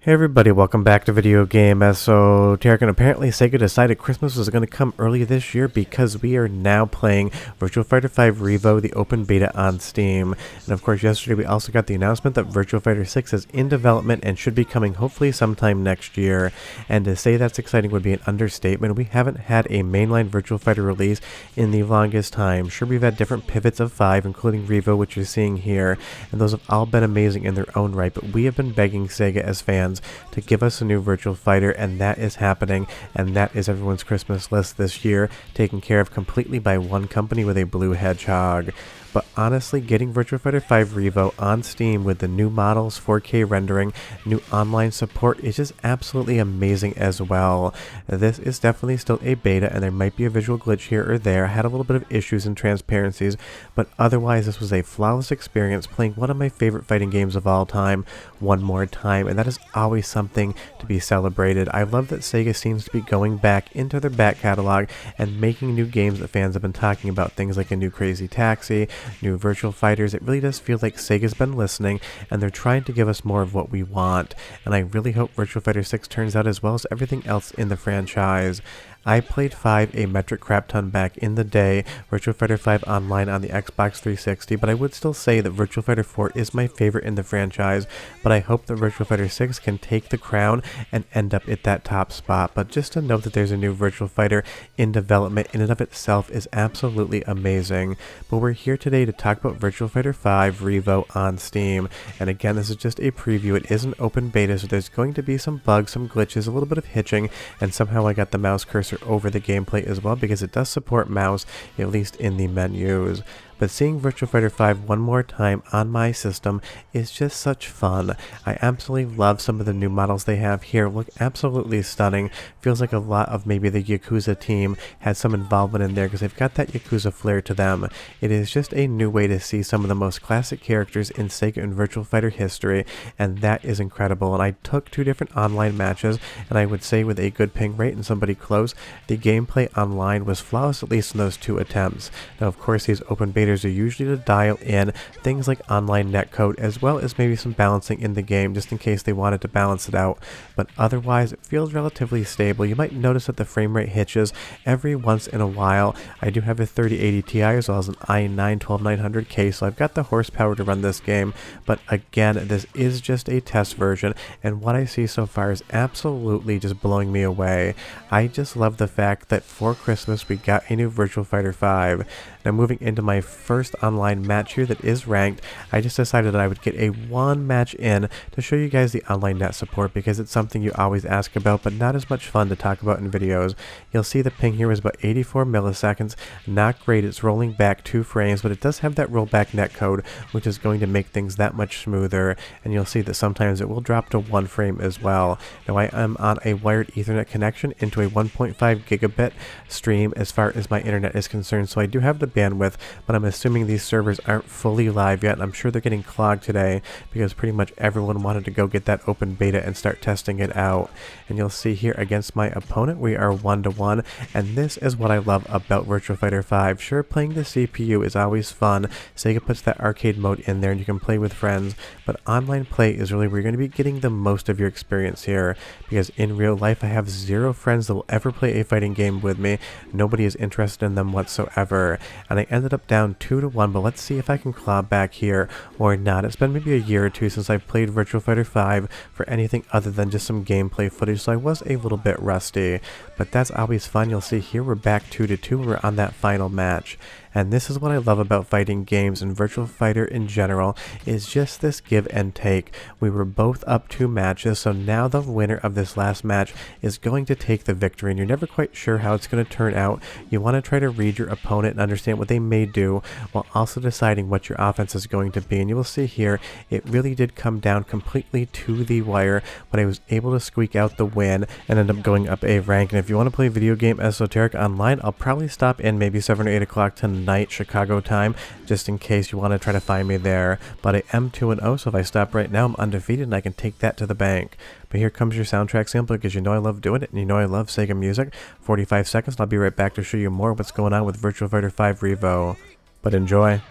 Hey everybody, welcome back to Video Game Esoteric, and apparently Sega decided Christmas was going to come early this year because we are now playing Virtua Fighter 5 REVO, the open beta on Steam. And of course yesterday we also got the announcement that Virtua Fighter 6 is in development and should be coming hopefully sometime next year. And to say that's exciting would be an understatement. We haven't had a mainline Virtua Fighter release in the longest time. Sure, we've had different pivots of 5, including REVO, which you're seeing here, and those have all been amazing in their own right, but we have been begging Sega as fans to give us a new Virtua Fighter, and that is happening, and that is everyone's Christmas list this year, taken care of completely by one company with a blue hedgehog. But honestly, getting Virtua Fighter 5 REVO on Steam with the new models, 4K rendering, new online support is just absolutely amazing as well. This is definitely still a beta, and there might be a visual glitch here or there. I had a little bit of issues and transparencies, but otherwise this was a flawless experience playing one of my favorite fighting games of all time one more time, and that is always something to be celebrated. I love that Sega seems to be going back into their back catalog and making new games that fans have been talking about, things like a new Crazy Taxi, new Virtual Fighters. It really does feel like Sega's been listening, and they're trying to give us more of what we want, and I really hope Virtua Fighter 6 turns out as well as everything else in the franchise. I played 5 a metric crap ton back in the day, Virtua Fighter 5 online on the Xbox 360, but I would still say that Virtua Fighter 4 is my favorite in the franchise, but I hope that Virtua Fighter 6 can take the crown and end up at that top spot. But just to note that there's a new Virtua Fighter in development in and of itself is absolutely amazing. But we're here today to talk about Virtua Fighter 5 REVO on Steam, and again, this is just a preview. It is an open beta, so there's going to be some bugs, some glitches, a little bit of hitching, and somehow I got the mouse cursor over the gameplay as well because it does support mouse, at least in the menus. But seeing Virtua Fighter 5 one more time on my system is just such fun. I absolutely love some of the new models they have here. Look absolutely stunning. Feels like a lot of maybe the Yakuza team had some involvement in there because they've got that Yakuza flair to them. It is just a new way to see some of the most classic characters in Sega and Virtua Fighter history, and that is incredible. And I took 2 different online matches, and I would say with a good ping rate and somebody close, the gameplay online was flawless, at least in those 2 attempts. Now of course these open betas are usually to dial in things like online netcode as well as maybe some balancing in the game just in case they wanted to balance it out, but otherwise it feels relatively stable. You might notice that the frame rate hitches every once in a while. I do have a 3080 Ti as well as an i9 12900K, so I've got the horsepower to run this game, but again, this is just a test version, and what I see so far is absolutely just blowing me away. I just love the fact that for Christmas we got a new Virtua Fighter 5. Now moving into my first online match here that is ranked, I just decided that I would get a 1 match in to show you guys the online net support because it's something you always ask about but not as much fun to talk about in videos. You'll see the ping here was about 84 milliseconds, not great, it's rolling back 2 frames, but it does have that rollback netcode which is going to make things that much smoother, and you'll see that sometimes it will drop to 1 frame as well. Now I am on a wired Ethernet connection into a 1.5 gigabit stream as far as my internet is concerned, so I do have the bandwidth, but I'm assuming these servers aren't fully live yet, and I'm sure they're getting clogged today because pretty much everyone wanted to go get that open beta and start testing it out. And you'll see here against my opponent we are 1-1, and this is what I love about Virtua Fighter 5. Sure, playing the CPU is always fun. Sega puts that arcade mode in there and you can play with friends, but online play is really where you're going to be getting the most of your experience here, because in real life I have 0 friends that will ever play a fighting game with me. Nobody is interested in them whatsoever, and I ended up down 2-1, but let's see if I can claw back here or not. It's been maybe a year or 2 since I've played Virtua Fighter 5 for anything other than just some gameplay footage, so I was a little bit rusty, but that's always fun. You'll see here we're back 2-2 and we're on that final match. And this is what I love about fighting games and Virtua Fighter in general, is just this give and take. We were both up 2 matches, so now the winner of this last match is going to take the victory, and you're never quite sure how it's going to turn out. You want to try to read your opponent and understand what they may do, while also deciding what your offense is going to be. And you will see here, it really did come down completely to the wire, but I was able to squeak out the win and end up going up a rank. And if you want to play Video Game Esoteric online, I'll probably stop in maybe 7 or 8 o'clock tonight Chicago time, just in case you want to try to find me there. But I am 2-0, so if I stop right now, I'm undefeated and I can take that to the bank. But here comes your soundtrack sample because you know I love doing it and you know I love Sega music. 45 seconds and I'll be right back to show you more what's going on with Virtua Fighter 5 REVO. But enjoy.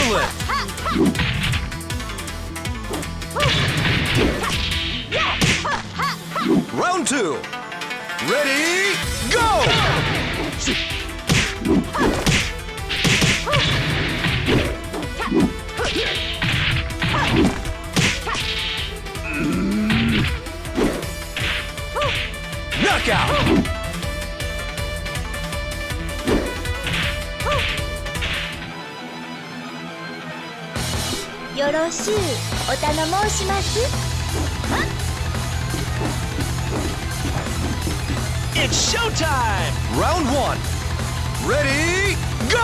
Excellent! Round 2. Ready, go! Knockout! よろしゅうお頼申します。 It's showtime! Round 1. Ready, go!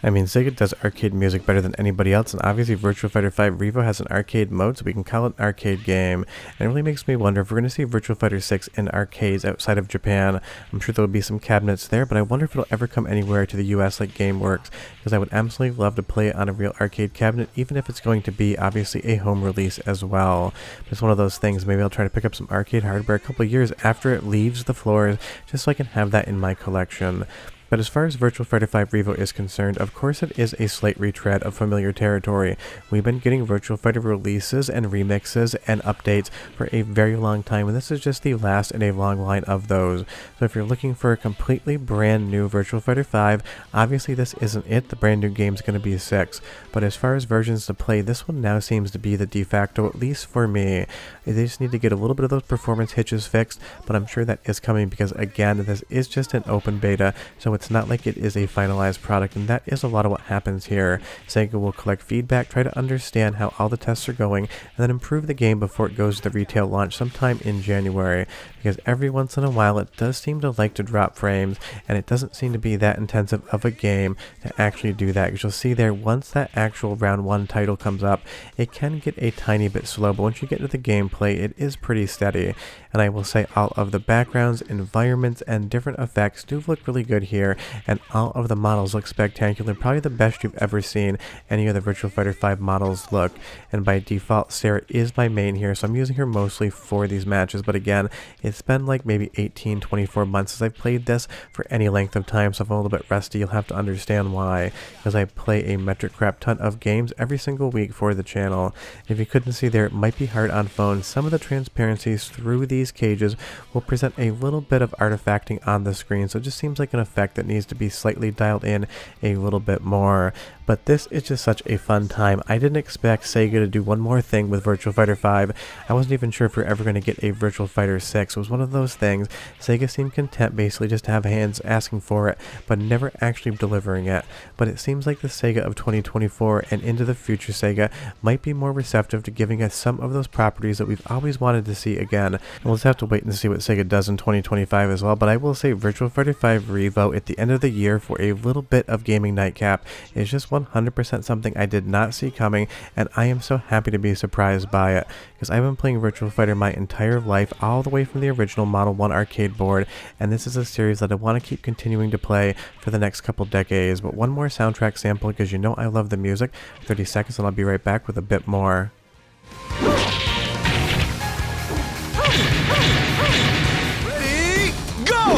I mean, Sega does arcade music better than anybody else, and obviously Virtua Fighter 5 REVO has an arcade mode, so we can call it an arcade game. And it really makes me wonder if we're going to see Virtua Fighter 6 in arcades outside of Japan. I'm sure there'll be some cabinets there, but I wonder if it'll ever come anywhere to the US like GameWorks, because I would absolutely love to play it on a real arcade cabinet, even if it's going to be obviously a home release as well. But it's one of those things, maybe I'll try to pick up some arcade hardware a couple of years after it leaves the floors, just so I can have that in my collection. But as far as Virtua Fighter 5 REVO is concerned, of course it is a slight retread of familiar territory. We've been getting Virtua Fighter releases and remixes and updates for a very long time, and this is just the last in a long line of those. So if you're looking for a completely brand new Virtua Fighter 5, obviously this isn't it. The brand new game's going to be 6. But as far as versions to play, this one now seems to be the de facto, at least for me. They just need to get a little bit of those performance hitches fixed, but I'm sure that is coming because, again, this is just an open beta, so it's not like it is a finalized product, and that is a lot of what happens here. Sega will collect feedback, try to understand how all the tests are going, and then improve the game before it goes to the retail launch sometime in January, because every once in a while it does seem to like to drop frames, and it doesn't seem to be that intensive of a game to actually do that, because you'll see there, once that actual round 1 title comes up, it can get a tiny bit slow, but once you get into the gameplay, it is pretty steady. And I will say all of the backgrounds, environments, and different effects do look really good here, and all of the models look spectacular, probably the best you've ever seen any of the Virtua Fighter 5 models look. And by default, Sarah is my main here, so I'm using her mostly for these matches, but again, it's been like maybe 18-24 months since I've played this for any length of time, so if I'm a little bit rusty, you'll have to understand why, because I play a metric crap ton of games every single week for the channel. If you couldn't see there, it might be hard on phone. Some of the transparencies through these cages will present a little bit of artifacting on the screen, so it just seems like an effect that needs to be slightly dialed in a little bit more. But this is just such a fun time. I didn't expect Sega to do one more thing with Virtua Fighter 5. I wasn't even sure if we were ever going to get a Virtua Fighter 6. It was one of those things. Sega seemed content basically just to have hands asking for it, but never actually delivering it. But it seems like the Sega of 2024 and into the future Sega might be more receptive to giving us some of those properties that we've always wanted to see again. And we'll just have to wait and see what Sega does in 2025 as well. But I will say Virtua Fighter 5 REVO at the end of the year for a little bit of gaming nightcap is just 100% something I did not see coming, and I am so happy to be surprised by it, because I've been playing Virtua Fighter my entire life, all the way from the original Model 1 arcade board, and this is a series that I want to keep continuing to play for the next couple decades. But one more soundtrack sample, because you know I love the music. 30 seconds and I'll be right back with a bit more. Ready, go!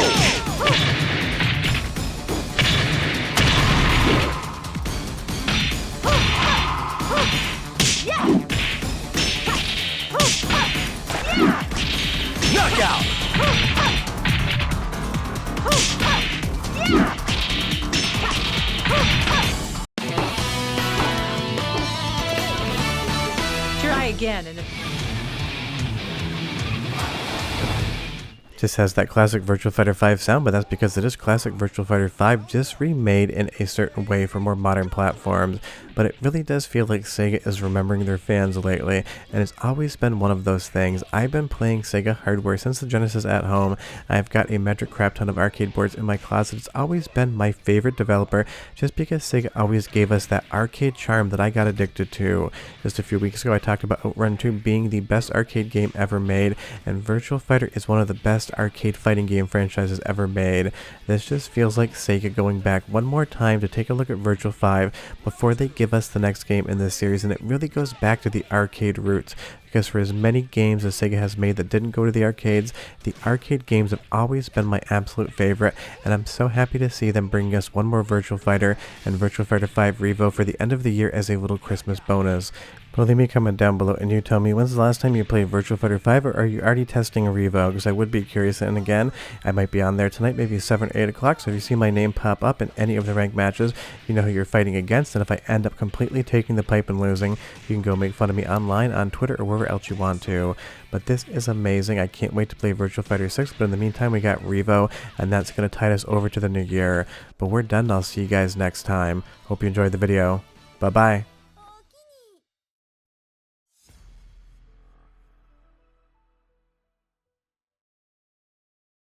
Knockout! Try again and Just has that classic Virtua Fighter 5 sound, but that's because it is classic Virtua Fighter 5 just remade in a certain way for more modern platforms. But it really does feel like Sega is remembering their fans lately, and it's always been one of those things. I've been playing Sega hardware since the Genesis at home. I've got a metric crap ton of arcade boards in my closet. It's always been my favorite developer, just because Sega always gave us that arcade charm that I got addicted to. Just a few weeks ago I talked about Outrun 2 being the best arcade game ever made, and Virtua Fighter is one of the best arcade fighting game franchises ever made. This just feels like Sega going back one more time to take a look at Virtua 5 before they give us the next game in this series, and it really goes back to the arcade roots, because for as many games as Sega has made that didn't go to the arcades, the arcade games have always been my absolute favorite, and I'm so happy to see them bringing us one more Virtua Fighter and Virtua Fighter 5 REVO for the end of the year as a little Christmas bonus. Well, leave me a comment down below and you tell me, when's the last time you played Virtua Fighter 5, or are you already testing R.E.V.O? Because I would be curious, and again, I might be on there tonight, maybe 7 or 8 o'clock, so if you see my name pop up in any of the ranked matches, you know who you're fighting against, and if I end up completely taking the pipe and losing, you can go make fun of me online, on Twitter, or wherever else you want to. But this is amazing. I can't wait to play Virtua Fighter 6, but in the meantime, we got R.E.V.O, and that's going to tide us over to the new year. But we're done, I'll see you guys next time. Hope you enjoyed the video. Bye-bye.